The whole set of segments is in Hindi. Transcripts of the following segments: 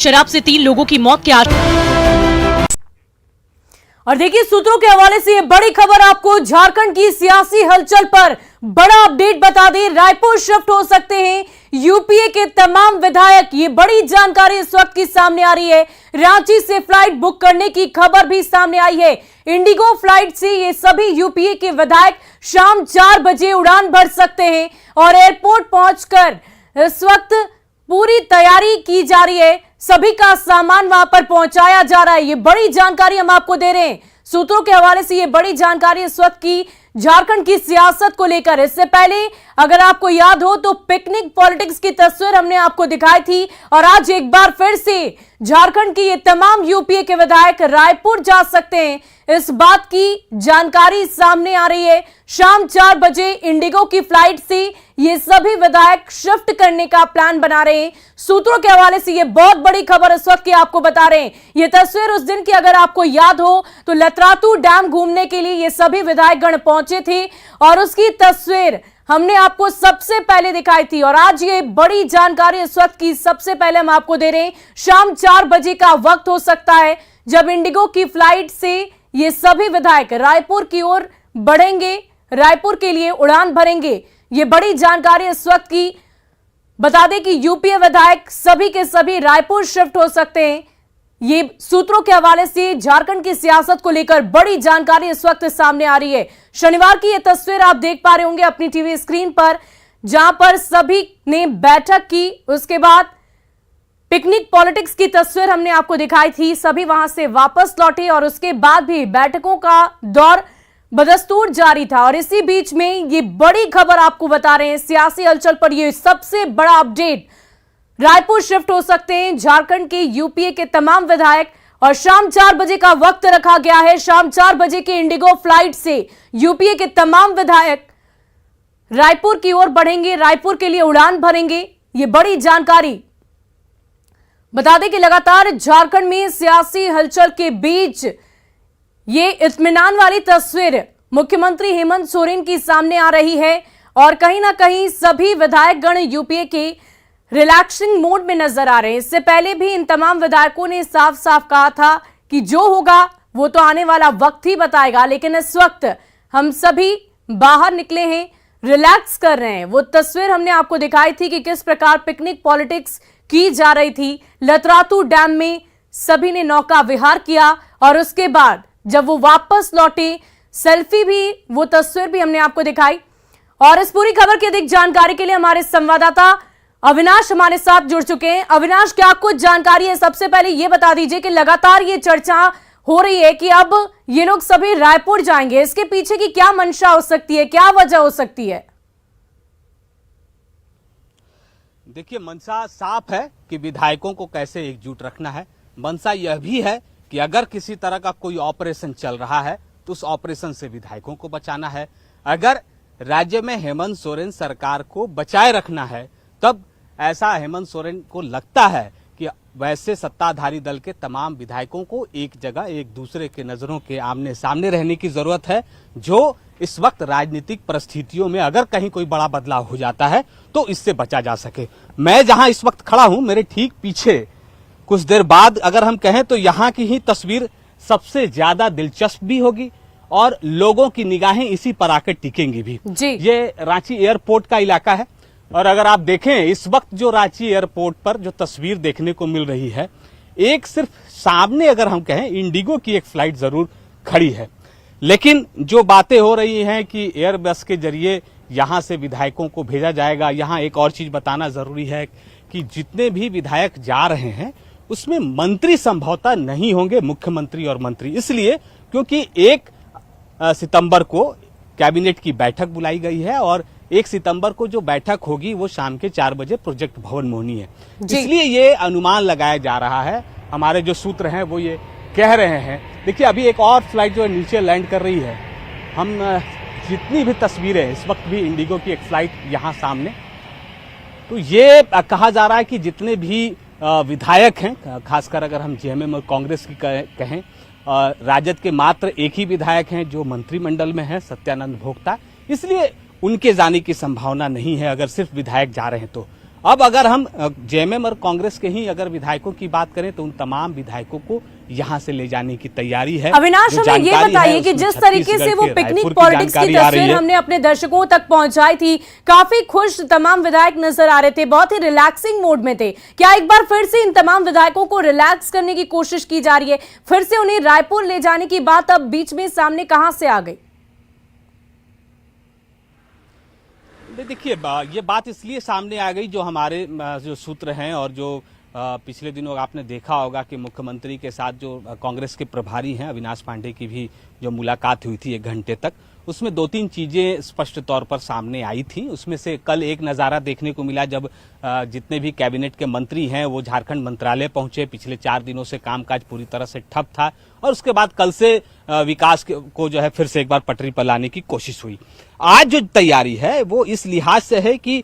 शराब से 3 लोगों की मौत के और देखिए सूत्रों के हवाले से ये बड़ी खबर आपको झारखंड की सियासी हलचल पर बड़ा अपडेट बता दें। रायपुर शिफ्ट हो सकते हैं यूपीए के तमाम विधायक, ये बड़ी जानकारी इस वक्त की सामने आ रही है। रांची से फ्लाइट बुक करने की खबर भी सामने आई है। इंडिगो फ्लाइट से ये सभी यूपीए के विधायक शाम 4 बजे उड़ान भर सकते हैं और एयरपोर्ट पहुंचकर इस वक्त पूरी तैयारी की जा रही है, सभी का सामान वहां पर पहुंचाया जा रहा है। ये बड़ी जानकारी हम आपको दे रहे हैं सूत्रों के हवाले से। ये बड़ी जानकारी इस वक्त की झारखंड की सियासत को लेकर। इससे पहले अगर आपको याद हो तो पिकनिक पॉलिटिक्स की तस्वीर हमने आपको दिखाई थी और आज एक बार फिर से झारखंड की ये तमाम यूपीए के विधायक रायपुर जा सकते हैं, इस बात की जानकारी सामने आ रही है। शाम 4 बजे इंडिगो की फ्लाइट से ये सभी विधायक शिफ्ट करने का प्लान बना रहे हैं। सूत्रों के हवाले से ये बहुत बड़ी खबर इस वक्त की आपको बता रहे हैं। ये तस्वीर उस दिन की अगर आपको याद हो तो लतरातू डैम घूमने के लिए ये सभी विधायकगण पहुंचे थे और उसकी तस्वीर हमने आपको सबसे पहले दिखाई थी। और आज ये बड़ी जानकारी इस वक्त की सबसे पहले हम आपको दे रहे हैं। शाम 4 बजे का वक्त हो सकता है जब इंडिगो की फ्लाइट से ये सभी विधायक रायपुर की ओर बढ़ेंगे, रायपुर के लिए उड़ान भरेंगे। ये बड़ी जानकारी इस वक्त की। बता दें कि यूपीए विधायक सभी के सभी रायपुर शिफ्ट हो सकते हैं। ये सूत्रों के हवाले से झारखंड की सियासत को लेकर बड़ी जानकारी इस वक्त सामने आ रही है। शनिवार की ये तस्वीर आप देख पा रहे होंगे अपनी टीवी स्क्रीन पर, जहां पर सभी ने बैठक की। उसके बाद पिकनिक पॉलिटिक्स की तस्वीर हमने आपको दिखाई थी, सभी वहां से वापस लौटे और उसके बाद भी बैठकों का दौर बदस्तूर जारी था। और इसी बीच में ये बड़ी खबर आपको बता रहे हैं सियासी हलचल पर, ये सबसे बड़ा अपडेट। रायपुर शिफ्ट हो सकते हैं झारखंड के यूपीए के तमाम विधायक और शाम 4 बजे का वक्त रखा गया है। शाम 4 बजे के इंडिगो फ्लाइट से यूपीए के तमाम विधायक रायपुर की ओर बढ़ेंगे, रायपुर के लिए उड़ान भरेंगे। ये बड़ी जानकारी। बता दें कि लगातार झारखंड में सियासी हलचल के बीच ये इत्मीनान वाली तस्वीर मुख्यमंत्री हेमंत सोरेन की सामने आ रही है और कहीं ना कहीं सभी विधायकगण यूपीए के रिलैक्सिंग मोड में नजर आ रहे हैं। इससे पहले भी इन तमाम विधायकों ने साफ साफ कहा था कि जो होगा वो तो आने वाला वक्त ही बताएगा, लेकिन इस वक्त हम सभी बाहर निकले हैं, रिलैक्स कर रहे हैं। वो तस्वीर हमने आपको दिखाई थी कि किस प्रकार पिकनिक पॉलिटिक्स की जा रही थी। लतरातू डैम में सभी ने नौका विहार किया और उसके बाद जब वो वापस लौटे, सेल्फी भी, वो तस्वीर भी हमने आपको दिखाई। और इस पूरी खबर की अधिक जानकारी के लिए हमारे संवाददाता अविनाश हमारे साथ जुड़ चुके हैं। अविनाश, क्या कुछ जानकारी है? सबसे पहले ये बता दीजिए कि लगातार ये चर्चा हो रही है कि अब ये लोग सभी रायपुर जाएंगे, इसके पीछे की क्या मंशा हो सकती है, क्या वजह हो सकती है? देखिए, मंशा साफ है कि विधायकों को कैसे एकजुट रखना है। मंशा यह भी है कि अगर किसी तरह का कोई ऑपरेशन चल रहा है तो उस ऑपरेशन से विधायकों को बचाना है। अगर राज्य में हेमंत सोरेन सरकार को बचाए रखना है तब ऐसा हेमंत सोरेन को लगता है कि वैसे सत्ताधारी दल के तमाम विधायकों को एक जगह एक दूसरे के नजरों के आमने सामने रहने की जरूरत है, जो इस वक्त राजनीतिक परिस्थितियों में अगर कहीं कोई बड़ा बदलाव हो जाता है तो इससे बचा जा सके। मैं जहां इस वक्त खड़ा हूं, मेरे ठीक पीछे कुछ देर बाद अगर हम कहें तो यहाँ की ही तस्वीर सबसे ज्यादा दिलचस्प भी होगी और लोगों की निगाहें इसी पर आकर टिकेंगी भी जी। ये रांची एयरपोर्ट का इलाका है और अगर आप देखें इस वक्त जो रांची एयरपोर्ट पर जो तस्वीर देखने को मिल रही है, एक सिर्फ सामने अगर हम कहें इंडिगो की एक फ्लाइट जरूर खड़ी है, लेकिन जो बातें हो रही हैं कि एयरबस के जरिए यहां से विधायकों को भेजा जाएगा। यहां एक और चीज बताना जरूरी है कि जितने भी विधायक जा रहे हैं उसमें मंत्री संभवतः नहीं होंगे, मुख्यमंत्री और मंत्री, इसलिए क्योंकि 1 सितंबर को कैबिनेट की बैठक बुलाई गई है और 1 सितंबर को जो बैठक होगी वो शाम के 4 बजे प्रोजेक्ट भवन में होनी है। इसलिए ये अनुमान लगाया जा रहा है, हमारे जो सूत्र हैं वो ये कह रहे हैं। देखिए, अभी एक और फ्लाइट जो नीचे लैंड कर रही है, हम जितनी भी तस्वीरें, इस वक्त भी इंडिगो की एक फ्लाइट यहाँ सामने, तो ये कहा जा रहा है कि जितने भी विधायक हैं, खासकर अगर हम जेएमएम और कांग्रेस की कहें, राजद के मात्र एक ही विधायक हैं जो मंत्रिमंडल में हैं, सत्यानंद भोक्ता, इसलिए उनके जाने की संभावना नहीं है अगर सिर्फ विधायक जा रहे हैं तो। अब अगर हम जेएमएम और कांग्रेस के ही अगर विधायकों की बात करें तो उन तमाम विधायकों को यहां से ले जाने की तैयारी है। अविनाश, हमें ये बताइए कि जिस तरीके से वो पिकनिक पॉलिटिक्स की तस्वीर हमने अपने दर्शकों तक पहुंचाई थी, काफी खुश तमाम विधायक नजर आ रहे थे, बहुत ही रिलैक्सिंग मोड में थे। क्या एक बार फिर से इन तमाम विधायकों को रिलैक्स करने की कोशिश की जा रही है? फिर से उन्हें रायपुर ले जाने की बात अब बीच में सामने कहां से आ गई? देखिए, ये बात इसलिए सामने आ गई, जो हमारे जो सूत्र हैं और जो पिछले दिनों आपने देखा होगा कि मुख्यमंत्री के साथ जो कांग्रेस के प्रभारी हैं अविनाश पांडे की भी जो मुलाकात हुई थी 1 घंटे तक, उसमें 2-3 चीजें स्पष्ट तौर पर सामने आई थी। उसमें से कल एक नज़ारा देखने को मिला जब जितने भी कैबिनेट के मंत्री हैं वो झारखंड मंत्रालय पहुंचे। पिछले 4 दिनों से कामकाज पूरी तरह से ठप था और उसके बाद कल से विकास को जो है फिर से एक बार पटरी पर लाने की कोशिश हुई। आज जो तैयारी है वो इस लिहाज से है कि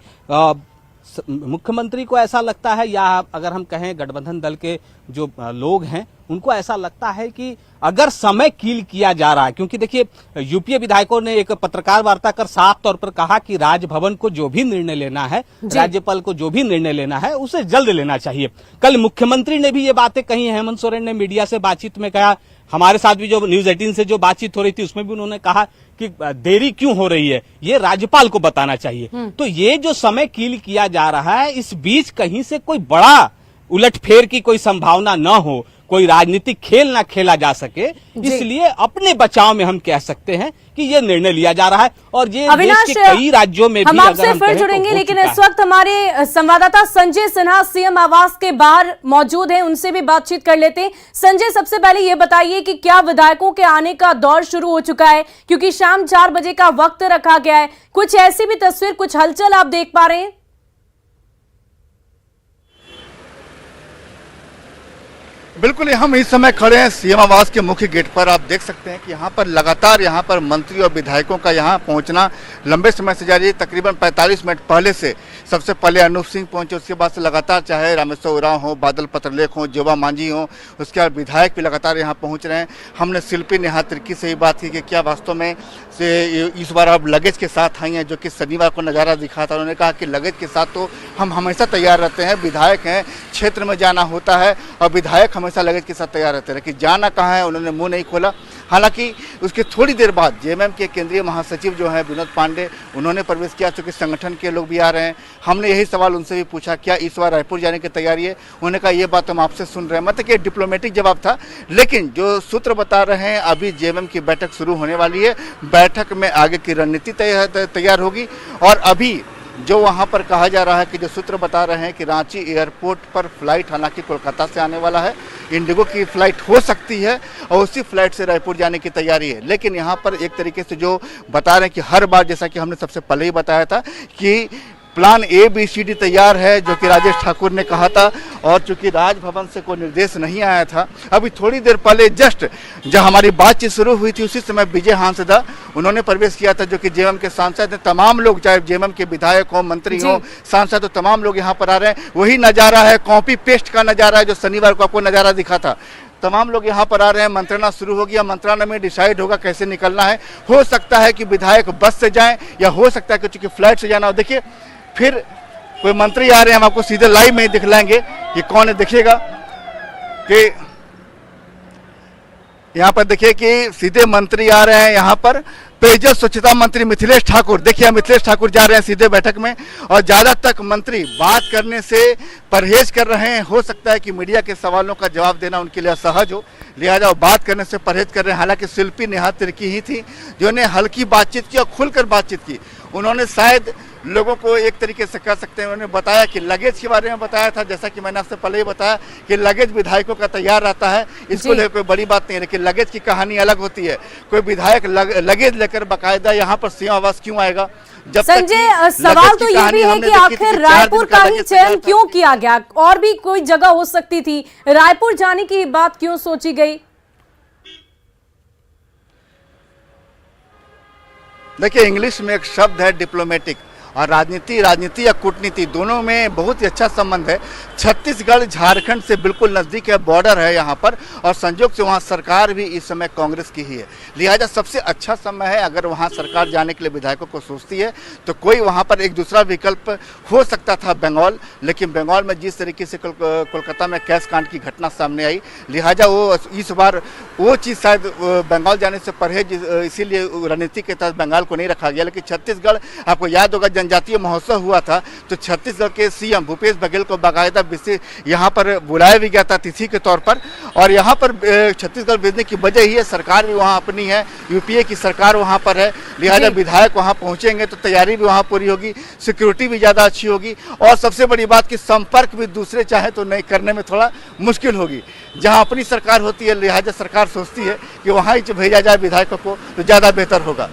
मुख्यमंत्री को ऐसा लगता है, या अगर हम कहें गठबंधन दल के जो लोग हैं उनको ऐसा लगता है कि अगर समय कील किया जा रहा है, क्योंकि देखिए यूपीए विधायकों ने एक पत्रकार वार्ता कर साफ तौर पर कहा कि राजभवन को जो भी निर्णय लेना है, राज्यपाल को जो भी निर्णय लेना है उसे जल्द लेना चाहिए। कल मुख्यमंत्री ने भी ये बातें कही। हेमंत सोरेन ने मीडिया से बातचीत में कहा, हमारे साथ भी जो न्यूज 18 से जो बातचीत हो रही थी उसमें भी उन्होंने कहा कि देरी क्यों हो रही है ये राज्यपाल को बताना चाहिए। तो ये जो समय कील किया जा रहा है, इस बीच कहीं से कोई बड़ा उलटफेर की कोई संभावना न हो, कोई राजनीतिक खेल ना खेला जा सके, इसलिए अपने बचाव में हम कह सकते हैं कि ये निर्णय लिया जा रहा है। और ये देश के कई राज्यों में हम आपसे फिर जुड़ेंगे, लेकिन इस वक्त हमारे संवाददाता संजय सिन्हा सीएम आवास के बाहर मौजूद हैं, उनसे भी बातचीत कर लेते हैं। संजय, सबसे पहले ये बताइए कि क्या विधायकों के आने का दौर शुरू हो चुका है? क्योंकि शाम 4 बजे का वक्त रखा गया है। कुछ ऐसी भी तस्वीर, कुछ हलचल आप देख पा रहे हैं? बिल्कुल, हम इस समय खड़े हैं सीएम आवास के मुख्य गेट पर। आप देख सकते हैं कि यहाँ पर लगातार यहाँ पर मंत्री और विधायकों का यहाँ पहुँचना लंबे समय से जारी है। तकरीबन 45 मिनट पहले से सबसे पहले अनूप सिंह पहुंचे, उसके बाद से लगातार चाहे रामेश्वर उरांव हो, बादल पत्रलेख हो, जोबा मांझी हो, उसके बाद विधायक भी लगातार यहाँ पहुँच रहे हैं। हमने शिल्पी नेहा तिर्की से ही बात की कि क्या वास्तव में से इस बार अब लगेज के साथ आई हैं, जो कि शनिवार को नज़ारा दिखा था। उन्होंने कहा कि लगेज के साथ तो हम हमेशा तैयार रहते हैं, विधायक हैं, क्षेत्र में जाना होता है और विधायक हमेशा लगेज के साथ तैयार रहते हैं, कि जाना कहाँ है उन्होंने मुंह नहीं खोला। हालांकि उसके थोड़ी देर बाद जेएमएम के केंद्रीय महासचिव जो है विनोद पांडे, उन्होंने प्रवेश किया, चूँकि संगठन के लोग भी आ रहे हैं। हमने यही सवाल उनसे भी पूछा क्या इस बार रायपुर जाने की तैयारी है। उन्होंने कहा ये बात हम आपसे सुन रहे हैं, मतलब कि डिप्लोमेटिक जवाब था। लेकिन जो सूत्र बता रहे हैं अभी जेएमएम की बैठक शुरू होने वाली है, बैठक में आगे की रणनीति तैयार होगी। और अभी जो वहाँ पर कहा जा रहा है कि जो सूत्र बता रहे हैं कि रांची एयरपोर्ट पर फ्लाइट हालांकि कोलकाता से आने वाला है, इंडिगो की फ्लाइट हो सकती है और उसी फ्लाइट से रायपुर जाने की तैयारी है। लेकिन यहाँ पर एक तरीके से जो बता रहे हैं कि हर बार, जैसा कि हमने सबसे पहले ही बताया था कि प्लान ABCD तैयार है, जो कि राजेश ठाकुर ने कहा था। और चूंकि राजभवन से कोई निर्देश नहीं आया था, अभी थोड़ी देर पहले जस्ट जब हमारी बातचीत शुरू हुई थी उसी समय विजय हांसदा उन्होंने प्रवेश किया था, जो कि जेएमएम के सांसद हैं। तमाम लोग, चाहे जेएमएम के विधायक हो, मंत्री हो, सांसद हो, तमाम लोग यहाँ पर आ रहे हैं। वही नज़ारा है, कॉपी पेस्ट का नज़ारा है जो शनिवार को आपको नज़ारा दिखा था। तमाम लोग यहाँ पर आ रहे हैं, मंत्रणा शुरू होगी, मंत्रणा में डिसाइड होगा कैसे निकलना है। हो सकता है कि विधायक बस से जाएं या हो सकता है कि चूंकि फ्लाइट से जाना हो। देखिए फिर कोई मंत्री आ रहे हैं, हम आपको सीधे लाइव में ही दिखलाएंगे कि कौन है। देखिएगा कि यहाँ पर देखिए कि सीधे मंत्री आ रहे हैं। यहाँ पर पेयजल स्वच्छता मंत्री मिथिलेश ठाकुर, देखिए मिथिलेश ठाकुर जा रहे हैं सीधे बैठक में। और ज्यादा तक मंत्री बात करने से परहेज कर रहे हैं। हो सकता है कि मीडिया के सवालों का जवाब देना उनके लिए असहज हो, लिहाजा बात करने से परहेज कर रहे हैं। हालांकि शिल्पी नेहा तिर्की ही थी जिन्होंने हल्की बातचीत की और खुलकर बातचीत की। उन्होंने शायद लोगों को एक तरीके से कह सकते हैं, उन्होंने बताया कि लगेज के बारे में बताया था, जैसा कि मैंने आपसे पहले ही बताया कि लगेज विधायकों का तैयार रहता है, इसको लेकर कोई बड़ी बात नहीं है। लेकिन लगेज की कहानी अलग होती है। कोई विधायक लगेज लेकर बाकायदा यहाँ पर सीएम आवास क्यों आएगा? जब संजय, सवाल तो ये भी है कि आखिर रायपुर का ही चयन क्यों किया गया? और भी कोई जगह हो सकती थी, रायपुर जाने की बात क्यों सोची गई? देखिए इंग्लिश में एक शब्द है डिप्लोमेटिक, और राजनीति या कूटनीति दोनों में बहुत ही अच्छा संबंध है। छत्तीसगढ़ झारखंड से बिल्कुल नज़दीक है, बॉर्डर है यहाँ पर, और संयोग से वहाँ सरकार भी इस समय कांग्रेस की ही है। लिहाजा सबसे अच्छा समय है, अगर वहाँ सरकार जाने के लिए विधायकों को सोचती है तो कोई वहाँ पर एक दूसरा विकल्प हो सकता था बंगाल, लेकिन बंगाल में जिस तरीके से कोलकाता में कैश कांड की घटना सामने आई, लिहाजा वो इस बार वो चीज़ शायद बंगाल जाने से परहेज, इसीलिए रणनीति के तहत बंगाल को नहीं रखा गया। लेकिन छत्तीसगढ़, आपको याद होगा जनजातीय महोत्सव हुआ था तो छत्तीसगढ़ के सीएम भूपेश बघेल को बाकायदा यहाँ पर बुलाया भी गया था अतिथि के तौर पर, और यहाँ पर छत्तीसगढ़ भेजने की वजह ही है, सरकार भी वहाँ अपनी है, यूपीए की सरकार वहाँ पर है, लिहाजा विधायक वहाँ पहुँचेंगे तो तैयारी भी वहाँ पूरी होगी, सिक्योरिटी भी ज़्यादा अच्छी होगी, और सबसे बड़ी बात कि संपर्क भी दूसरे चाहे तो नहीं करने में थोड़ा मुश्किल होगी। जहाँ अपनी सरकार होती है, लिहाजा सरकार सोचती है कि वहाँ ही भेजा जाए विधायकों को तो ज़्यादा बेहतर होगा।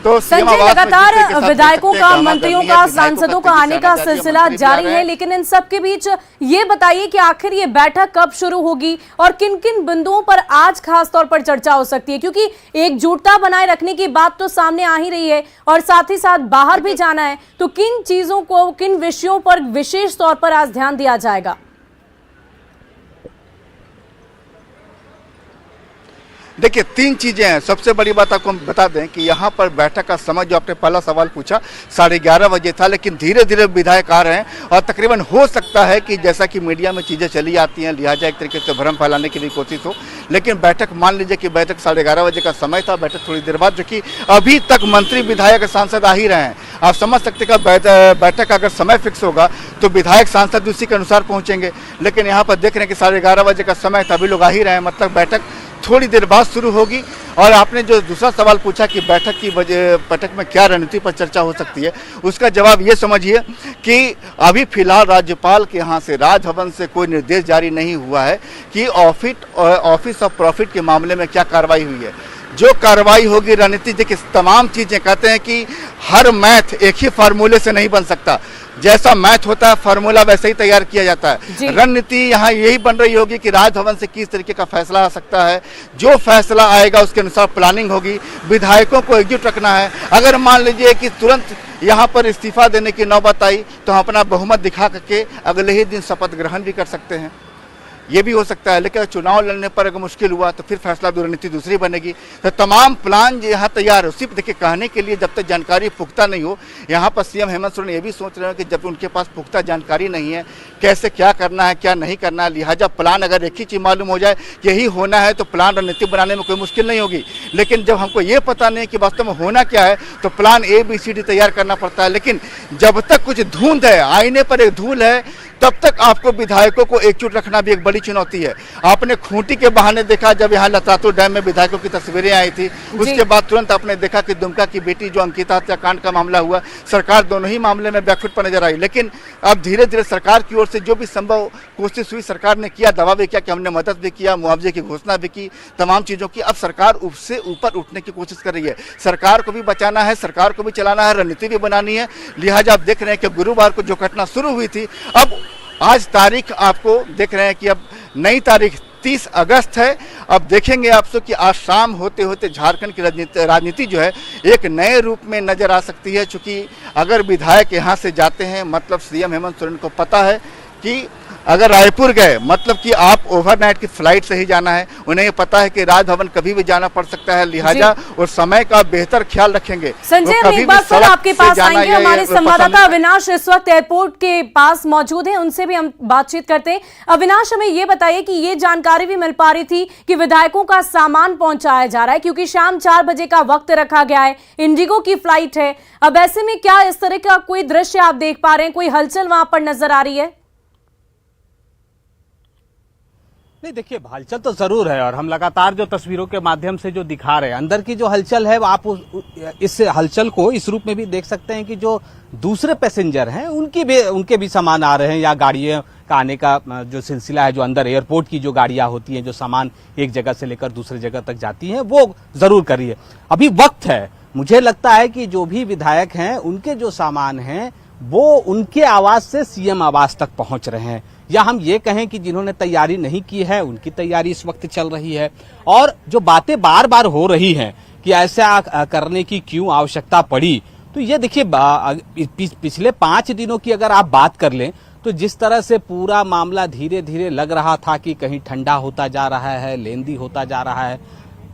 तो संजय, लगातार विधायकों का, मंत्रियों का, सांसदों का आने का सिलसिला जारी है, लेकिन इन सब के बीच ये बताइए कि आखिर ये बैठक कब शुरू होगी और किन किन बिंदुओं पर आज खास तौर पर चर्चा हो सकती है, क्योंकि एकजुटता बनाए रखने की बात तो सामने आ ही रही है और साथ ही साथ बाहर भी जाना है, तो किन चीजों को, किन विषयों पर विशेष तौर पर आज ध्यान दिया जाएगा? देखिए, तीन चीजें हैं। सबसे बड़ी बात आपको हम बता दें कि यहाँ पर बैठक का समय, जो आपने पहला सवाल पूछा, 11:30 बजे था, लेकिन धीरे धीरे विधायक आ रहे हैं और तकरीबन हो सकता है कि जैसा कि मीडिया में चीज़ें चली आती हैं, लिहाजा एक तरीके से भ्रम फैलाने की भी कोशिश हो, लेकिन बैठक, मान लीजिए कि बैठक 11:30 बजे का समय था, बैठक थोड़ी देर बाद, जो कि अभी तक मंत्री विधायक सांसद आ ही रहे हैं। आप समझ सकते हैं कि बैठक का अगर समय फिक्स होगा तो विधायक सांसद उसी के अनुसार पहुँचेंगे, लेकिन यहाँ पर देख रहे हैं कि 11:30 बजे का समय था, अभी लोग आ ही रहे हैं, मतलब बैठक थोड़ी देर बाद शुरू होगी। और आपने जो दूसरा सवाल पूछा कि बैठक में क्या रणनीति पर चर्चा हो सकती है, उसका जवाब ये समझिए कि अभी फिलहाल राज्यपाल के यहाँ से, राजभवन से कोई निर्देश जारी नहीं हुआ है कि ऑफिस ऑफ प्रॉफिट के मामले में क्या कार्रवाई हुई है। जो कार्रवाई होगी, रणनीति, देखिए तमाम चीज़ें, कहते हैं कि हर मैथ एक ही फार्मूले से नहीं बन सकता, जैसा मैथ होता है फार्मूला वैसे ही तैयार किया जाता है। रणनीति यहाँ यही बन रही होगी कि राजभवन से किस तरीके का फैसला आ सकता है, जो फैसला आएगा उसके अनुसार प्लानिंग होगी, विधायकों को एकजुट रखना है। अगर मान लीजिए कि तुरंत यहाँ पर इस्तीफा देने की नौबत आई तो हम अपना बहुमत दिखा करके अगले ही दिन शपथ ग्रहण भी कर सकते हैं, ये भी हो सकता है। लेकिन चुनाव लड़ने पर अगर मुश्किल हुआ तो फिर फैसला, रणनीति दूसरी बनेगी। तो तमाम प्लान यहाँ तैयार हो, सिर्फ देखिए कहने के लिए जब तक जानकारी पुख्ता नहीं हो। यहाँ पर सीएम हेमंत सोरेन ये भी सोच रहे हैं कि जब उनके पास पुख्ता जानकारी नहीं है कैसे क्या करना है क्या नहीं करना है, लिहाजा प्लान अगर एक ही चीज़ मालूम हो जाए कि यही होना है तो प्लान रणनीति बनाने में कोई मुश्किल नहीं होगी। लेकिन जब हमको ये पता नहीं कि वास्तव में होना क्या है तो प्लान ABCD तैयार करना पड़ता है। लेकिन जब तक कुछ धुंध है, आईने पर एक धूल है, तब तक आपको विधायकों को एकजुट रखना भी एक बड़ी चुनौती है। आपने खूंटी के बहाने देखा, जब यहाँ लतातू डैम में विधायकों की तस्वीरें आई थी, उसके बाद तुरंत आपने देखा कि दुमका की बेटी जो अंकिता हत्याकांड का मामला हुआ, सरकार दोनों ही मामले में बैकफुट पर नजर आई। लेकिन अब धीरे धीरे सरकार की ओर से जो भी संभव कोशिश हुई, सरकार ने किया, दावा भी किया कि हमने मदद भी किया, मुआवजे की घोषणा भी की, तमाम चीज़ों की। अब सरकार उससे ऊपर उठने की कोशिश कर रही है। सरकार को भी बचाना है, सरकार को भी चलाना है, रणनीति भी बनानी है। लिहाजा आप देख रहे हैं कि गुरुवार को जो घटना शुरू हुई थी, अब आज तारीख आपको देख रहे हैं कि अब नई तारीख 30 अगस्त है। अब देखेंगे आपसे कि आज शाम होते होते झारखंड की राजनीति जो है एक नए रूप में नजर आ सकती है। चूंकि अगर विधायक यहाँ से जाते हैं, मतलब सीएम हेमंत सोरेन को पता है कि अगर रायपुर गए मतलब कि आप ओवरनाइट की फ्लाइट से ही जाना है, उन्हें पता है कि राजभवन कभी भी जाना पड़ सकता है, लिहाजा और समय का बेहतर ख्याल रखेंगे। संजय, हम एक बार फिर आपके पास आएंगे। हमारे संवाददाता अविनाश इस वक्त एयरपोर्ट के पास मौजूद हैं, उनसे भी हम बातचीत करते हैं। अविनाश, हमें ये बताइए कि ये जानकारी भी मिल पा रही थी कि विधायकों का सामान पहुंचाया जा रहा है, क्योंकि शाम 4 बजे का वक्त रखा गया है, इंडिगो की फ्लाइट है। अब ऐसे में क्या इस तरह का कोई दृश्य आप देख पा रहे हैं, कोई हलचल वहां पर नजर आ रही है? नहीं, देखिए हलचल तो जरूर है और हम लगातार जो तस्वीरों के माध्यम से जो दिखा रहे हैं अंदर की जो हलचल है, आप इस हलचल को इस रूप में भी देख सकते हैं कि जो दूसरे पैसेंजर हैं उनके भी सामान आ रहे हैं, या गाड़ियों का आने का जो सिलसिला है, जो अंदर एयरपोर्ट की जो गाड़ियां होती हैं जो सामान एक जगह से लेकर दूसरे जगह तक जाती हैं, वो जरूर करिए। अभी वक्त है, मुझे लगता है कि जो भी विधायक हैं उनके जो सामान हैं वो उनके आवास से सीएम आवास तक पहुंच रहे हैं, या हम ये कहें कि जिन्होंने तैयारी नहीं की है उनकी तैयारी इस वक्त चल रही है। और जो बातें बार बार हो रही हैं कि ऐसा करने की क्यों आवश्यकता पड़ी, तो ये देखिए पिछले 5 दिनों की अगर आप बात कर लें तो जिस तरह से पूरा मामला धीरे धीरे लग रहा था कि कहीं ठंडा होता जा रहा है, लेंदी होता जा रहा है,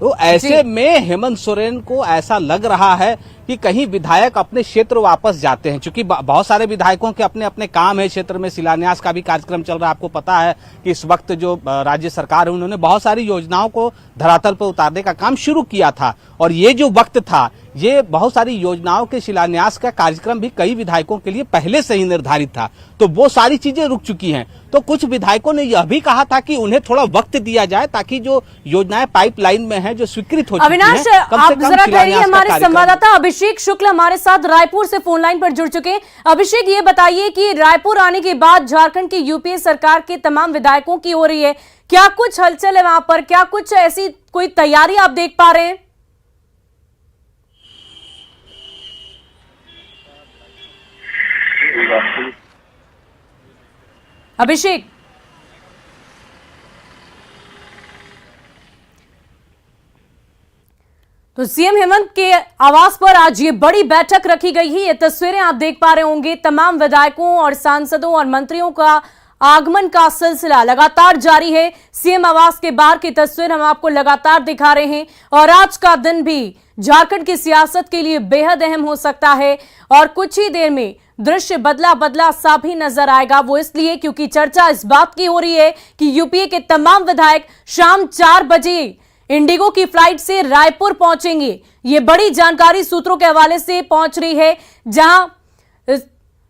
तो ऐसे में हेमंत सोरेन को ऐसा लग रहा है कि कहीं विधायक अपने क्षेत्र वापस जाते हैं, क्योंकि बहुत सारे विधायकों के अपने अपने काम है क्षेत्र में। शिलान्यास का भी कार्यक्रम चल रहा है। आपको पता है कि इस वक्त जो राज्य सरकार है उन्होंने बहुत सारी योजनाओं को धरातल पर उतारने का काम शुरू किया था, और ये जो वक्त था, ये बहुत सारी योजनाओं के शिलान्यास का कार्यक्रम भी कई विधायकों के लिए पहले से ही निर्धारित था, तो वो सारी चीजें रुक चुकी हैं। तो कुछ विधायकों ने यह भी कहा था कि उन्हें थोड़ा वक्त दिया जाए ताकि जो योजनाएं पाइपलाइन में हैं, जो स्वीकृत हो चुकी हैं, अविनाश, आप जरा कहिए, हमारे संवाददाता अभिषेक शुक्ल हमारे साथ रायपुर से फोन लाइन पर जुड़ चुके हैं। अभिषेक, ये बताइए कि रायपुर आने के बाद झारखंड की यूपीए सरकार के तमाम विधायकों की हो रही है, क्या कुछ हलचल है वहां पर, क्या कुछ ऐसी कोई तैयारी आप देख पा रहे हैं? अभिषेक, तो सीएम हेमंत के आवास पर आज ये बड़ी बैठक रखी गई है। ये तस्वीरें आप देख पा रहे होंगे, तमाम विधायकों और सांसदों और मंत्रियों का आगमन का सिलसिला लगातार जारी है। सीएम आवास के बाहर की तस्वीर हम आपको लगातार दिखा रहे हैं, और आज का दिन भी झारखंड की सियासत के लिए बेहद अहम हो सकता है, और कुछ ही देर में दृश्य बदला बदला सा भी नजर आएगा। वो इसलिए क्योंकि चर्चा इस बात की हो रही है कि यूपीए के तमाम विधायक शाम 4 बजे इंडिगो की फ्लाइट से रायपुर पहुंचेंगे। ये बड़ी जानकारी सूत्रों के हवाले से पहुंच रही है, जहां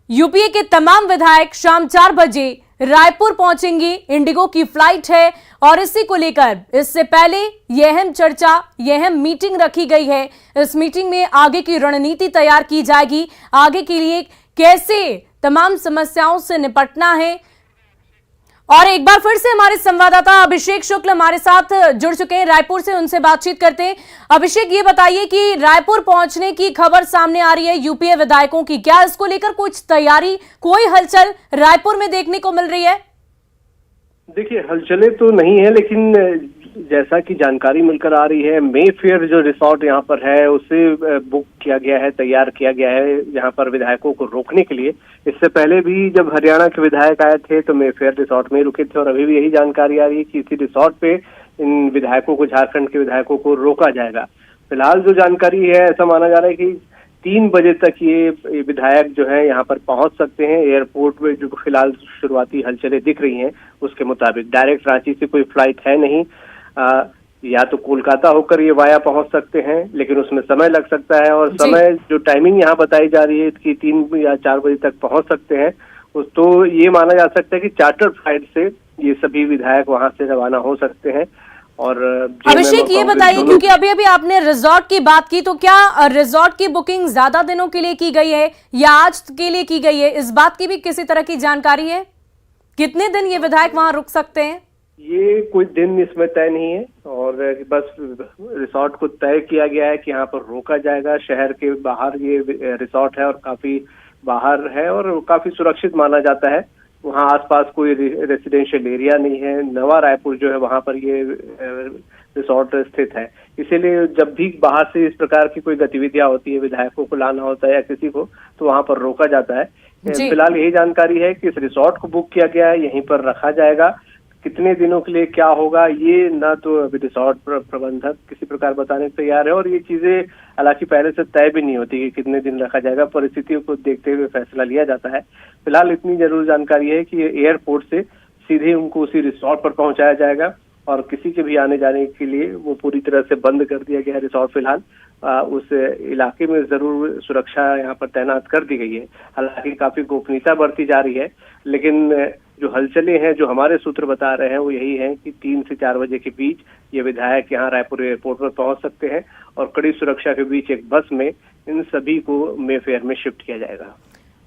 यूपीए के तमाम विधायक शाम 4 बजे रायपुर पहुंचेंगे। इंडिगो की फ्लाइट है, और इसी को लेकर इससे पहले यह अहम चर्चा, यह अहम मीटिंग रखी गई है। इस मीटिंग में आगे की रणनीति तैयार की जाएगी, आगे के लिए कैसे तमाम समस्याओं से निपटना है। और एक बार फिर से हमारे संवाददाता अभिषेक शुक्ल हमारे साथ जुड़ चुके हैं रायपुर से, उनसे बातचीत करते हैं। अभिषेक, ये बताइए कि रायपुर पहुंचने की खबर सामने आ रही है यूपीए विधायकों की, क्या इसको लेकर कुछ तैयारी, कोई हलचल रायपुर में देखने को मिल रही है? देखिए, हलचलें तो नहीं है, लेकिन जैसा कि जानकारी मिलकर आ रही है, मेफेयर जो रिसोर्ट यहाँ पर है उसे बुक किया गया है, तैयार किया गया है यहाँ पर विधायकों को रोकने के लिए। इससे पहले भी जब हरियाणा के विधायक आए थे तो मेफेयर रिसोर्ट में ही रुके थे, और अभी भी यही जानकारी आ रही है कि इसी रिसोर्ट पे इन विधायकों को, झारखंड के विधायकों को रोका जाएगा। फिलहाल जो जानकारी है, ऐसा माना जा रहा है कि 3 बजे तक ये विधायक जो है यहाँ पर पहुंच सकते हैं। एयरपोर्ट में जो फिलहाल शुरुआती हलचलें दिख रही हैं उसके मुताबिक डायरेक्ट रांची से कोई फ्लाइट है नहीं, या तो कोलकाता होकर ये वाया पहुंच सकते हैं, लेकिन उसमें समय लग सकता है, और समय जो टाइमिंग यहाँ बताई जा रही है कि 3 या 4 बजे तक पहुंच सकते हैं। तो ये माना जा सकता है कि चार्टर फ्लाइट से ये सभी विधायक वहां से रवाना हो सकते हैं। और अभिषेक, ये बताइए, क्योंकि अभी अभी आपने रिजॉर्ट की बात की, तो क्या रिजॉर्ट की बुकिंग ज्यादा दिनों के लिए की गई है या आज के लिए की गई है? इस बात की भी किसी तरह की जानकारी है? कितने दिन ये विधायक वहां रुक सकते हैं? ये कोई दिन इसमें तय नहीं है, और बस रिसोर्ट को तय किया गया है कि यहाँ पर रोका जाएगा। शहर के बाहर ये रिसोर्ट है और काफी बाहर है और काफी सुरक्षित माना जाता है। वहाँ आसपास कोई रेसिडेंशियल एरिया नहीं है। नवा रायपुर जो है वहाँ पर ये रिसोर्ट स्थित है, इसीलिए जब भी बाहर से इस प्रकार की कोई गतिविधियां होती है, विधायकों को लाना होता है या किसी को, तो वहाँ पर रोका जाता है। फिलहाल यही जानकारी है कि इस रिसोर्ट को बुक किया गया है, यहीं पर रखा जाएगा। कितने दिनों के लिए क्या होगा ये ना तो अभी रिसोर्ट प्रबंधक किसी प्रकार बताने को तैयार है, और ये चीजें हालांकि पहले से तय भी नहीं होती कि कितने दिन रखा जाएगा। परिस्थितियों को देखते हुए फैसला लिया जाता है। फिलहाल इतनी जरूर जानकारी है कि एयरपोर्ट से सीधे उनको उसी रिसोर्ट पर पहुंचाया जाएगा, और किसी के भी आने जाने के लिए वो पूरी तरह से बंद कर दिया गया है रिसोर्ट। फिलहाल उस इलाके में जरूर सुरक्षा यहाँ पर तैनात कर दी गई है। हालांकि काफी गोपनीयता बरती जा रही है, लेकिन जो हलचलें हैं, जो हमारे सूत्र बता रहे हैं, वो यही है कि 3 से 4 बजे के बीच ये विधायक यहाँ रायपुर एयरपोर्ट पर पहुंच सकते हैं, और कड़ी सुरक्षा के बीच एक बस में इन सभी को मेफेयर में शिफ्ट किया जाएगा।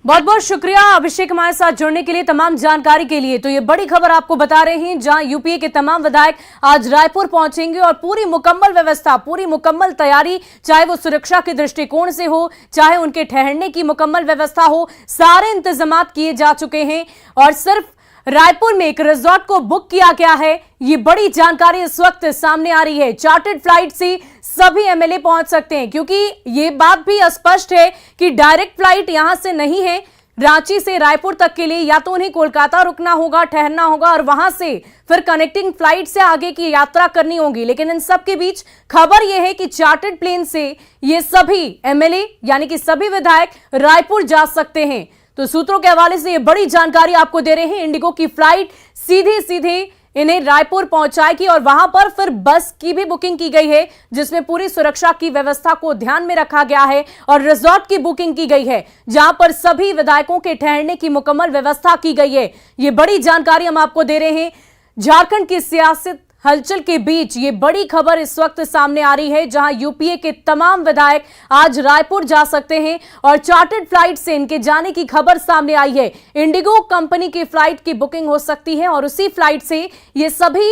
बहुत बहुत शुक्रिया अभिषेक हमारे साथ जुड़ने के लिए, तमाम जानकारी के लिए। तो ये बड़ी खबर आपको बता रहे हैं, जहां यूपीए के तमाम विधायक आज रायपुर पहुंचेंगे, और पूरी मुकम्मल व्यवस्था, पूरी मुकम्मल तैयारी, चाहे वो सुरक्षा के दृष्टिकोण से हो, चाहे उनके ठहरने की मुकम्मल व्यवस्था हो, सारे इंतजाम किए जा चुके हैं। और सिर्फ रायपुर में एक रिजॉर्ट को बुक किया गया है। ये बड़ी जानकारी इस वक्त सामने आ रही है। चार्टर्ड फ्लाइट से सभी एमएलए पहुंच सकते हैं, क्योंकि ये बात भी स्पष्ट है कि डायरेक्ट फ्लाइट यहां से नहीं है। रांची से रायपुर तक के लिए या तो उन्हें कोलकाता रुकना होगा, ठहरना होगा और वहां से फिर कनेक्टिंग फ्लाइट से आगे की यात्रा करनी होगी। लेकिन इन सब के बीच खबर यह है कि चार्टर्ड प्लेन से ये सभी एमएलए यानी कि सभी विधायक रायपुर जा सकते हैं। तो सूत्रों के हवाले से ये बड़ी जानकारी आपको दे रहे हैं। इंडिगो की फ्लाइट सीधे इन्हें रायपुर पहुंचाएगी और वहां पर फिर बस की भी बुकिंग की गई है, जिसमें पूरी सुरक्षा की व्यवस्था को ध्यान में रखा गया है और रिजॉर्ट की बुकिंग की गई है, जहां पर सभी विधायकों के ठहरने की मुकम्मल व्यवस्था की गई है। ये बड़ी जानकारी हम आपको दे रहे हैं। झारखंड की सियासत हलचल के बीच ये बड़ी खबर इस वक्त सामने आ रही है, जहां यूपीए के तमाम विधायक आज रायपुर जा सकते हैं और चार्टर्ड फ्लाइट से इनके जाने की खबर सामने आई है। इंडिगो कंपनी की फ्लाइट की बुकिंग हो सकती है और उसी फ्लाइट से ये सभी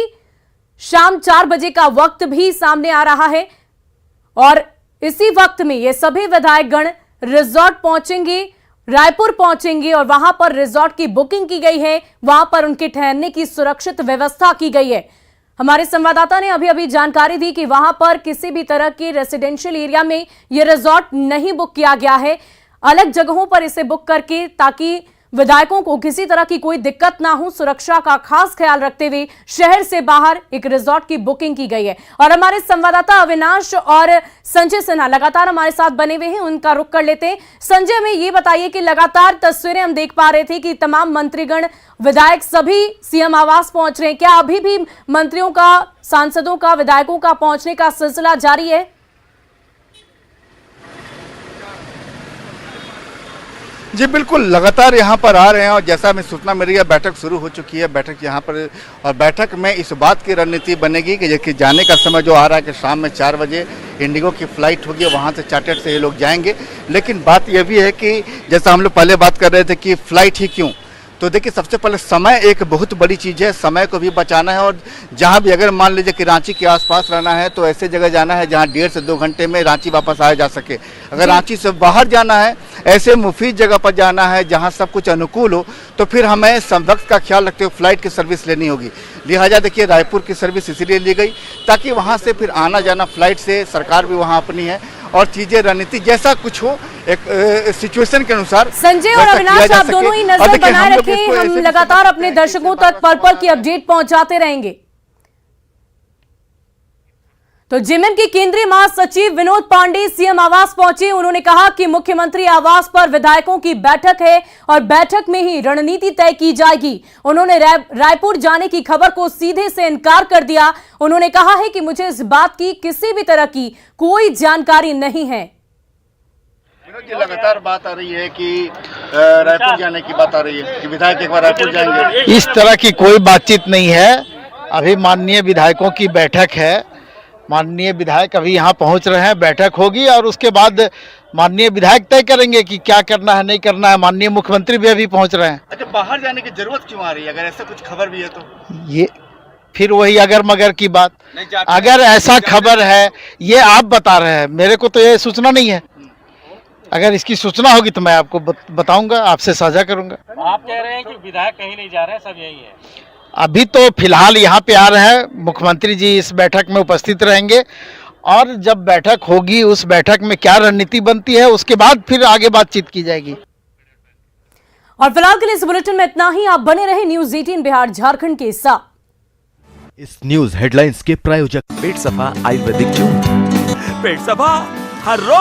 शाम 4 बजे का वक्त भी सामने आ रहा है और इसी वक्त में ये सभी विधायकगण रिजॉर्ट पहुंचेंगे, रायपुर पहुंचेंगे और वहां पर रिजॉर्ट की बुकिंग की गई है। वहां पर उनके ठहरने की सुरक्षित व्यवस्था की गई है। हमारे संवाददाता ने अभी जानकारी दी कि वहां पर किसी भी तरह के रेसिडेंशियल एरिया में यह रिजॉर्ट नहीं बुक किया गया है, अलग जगहों पर इसे बुक करके, ताकि विधायकों को किसी तरह की कोई दिक्कत ना हो, सुरक्षा का खास ख्याल रखते हुए शहर से बाहर एक रिजॉर्ट की बुकिंग की गई है। और हमारे संवाददाता अविनाश और संजय सिन्हा लगातार हमारे साथ बने हुए हैं, उनका रुख कर लेते हैं। संजय, हमें ये बताइए कि लगातार तस्वीरें हम देख पा रहे थे कि तमाम मंत्रीगण, विधायक सभी सीएम आवास पहुंच रहे हैं। क्या अभी भी मंत्रियों का, सांसदों का, विधायकों का पहुंचने का सिलसिला जारी है? जी बिल्कुल, लगातार यहाँ पर आ रहे हैं और जैसा हमें सूचना मिल रही है बैठक शुरू हो चुकी है। बैठक यहाँ पर, और बैठक में इस बात की रणनीति बनेगी कि जाने का समय जो आ रहा है कि शाम में 4 बजे इंडिगो की फ्लाइट होगी, वहाँ से चार्टर्ड से ये लोग जाएंगे। लेकिन बात यह भी है कि जैसा हम लोग पहले बात कर रहे थे कि फ्लाइट ही क्यों, तो देखिए सबसे पहले समय एक बहुत बड़ी चीज़ है, समय को भी बचाना है। और जहाँ भी अगर मान लीजिए कि रांची के आसपास रहना है तो ऐसे जगह जाना है जहाँ 1.5 से 2 घंटे में रांची वापस आया जा सके। अगर रांची से बाहर जाना है, ऐसे मुफीद जगह पर जाना है जहाँ सब कुछ अनुकूल हो, तो फिर हमें वक्त का ख्याल रखते हुए फ्लाइट की सर्विस लेनी होगी। लिहाजा देखिए रायपुर की सर्विस इसीलिए ली गई ताकि वहाँ से फिर आना जाना फ्लाइट से, सरकार भी वहाँ अपनी है और चीजें रणनीति जैसा कुछ हो एक सिचुएशन के अनुसार। संजय और अविनाश, आप दोनों ही नजर बनाए रखें, हम लगातार अपने दर्शकों तक पल की अपडेट पहुंचाते रहेंगे। तो जेएमएम के केंद्रीय महासचिव विनोद पांडे सीएम आवास पहुंचे। उन्होंने कहा कि मुख्यमंत्री आवास पर विधायकों की बैठक है और बैठक में ही रणनीति तय की जाएगी। उन्होंने रायपुर जाने की खबर को सीधे से इनकार कर दिया। उन्होंने कहा है कि मुझे इस बात की किसी भी तरह की कोई जानकारी नहीं है। विनोद जी, लगातार बात आ रही है कि रायपुर जाने की बात आ रही है कि विधायक एक बार रायपुर जाएंगे। इस तरह की कोई बातचीत नहीं है। अभी माननीय विधायकों की बैठक है, माननीय विधायक अभी यहाँ पहुँच रहे हैं, बैठक होगी और उसके बाद माननीय विधायक तय करेंगे कि क्या करना है, नहीं करना है। माननीय मुख्यमंत्री भी अभी पहुँच रहे हैं। अच्छा, बाहर जाने की जरूरत क्यों आ रही है? अगर ऐसा कुछ खबर भी है तो ये फिर वही अगर मगर की बात। अगर ऐसा खबर है, ये आप बता रहे हैं, मेरे को तो ये सूचना नहीं है। अगर इसकी सूचना होगी तो मैं आपको बताऊंगा, आपसे साझा करूंगा। आप कह रहे हैं कि विधायक कहीं नहीं जा रहे हैं, सब यही है। अभी तो फिलहाल यहाँ पे आ रहे हैं, मुख्यमंत्री जी इस बैठक में उपस्थित रहेंगे और जब बैठक होगी उस बैठक में क्या रणनीति बनती है उसके बाद फिर आगे बातचीत की जाएगी। और फिलहाल के लिए इस बुलेटिन में इतना ही। आप बने रहे न्यूज़ 18 बिहार झारखंड के साथ। इस न्यूज हेडलाइंस के प्रायोजक पेट सफा आयुर्वेदिक जून। पेट सफा हर रोज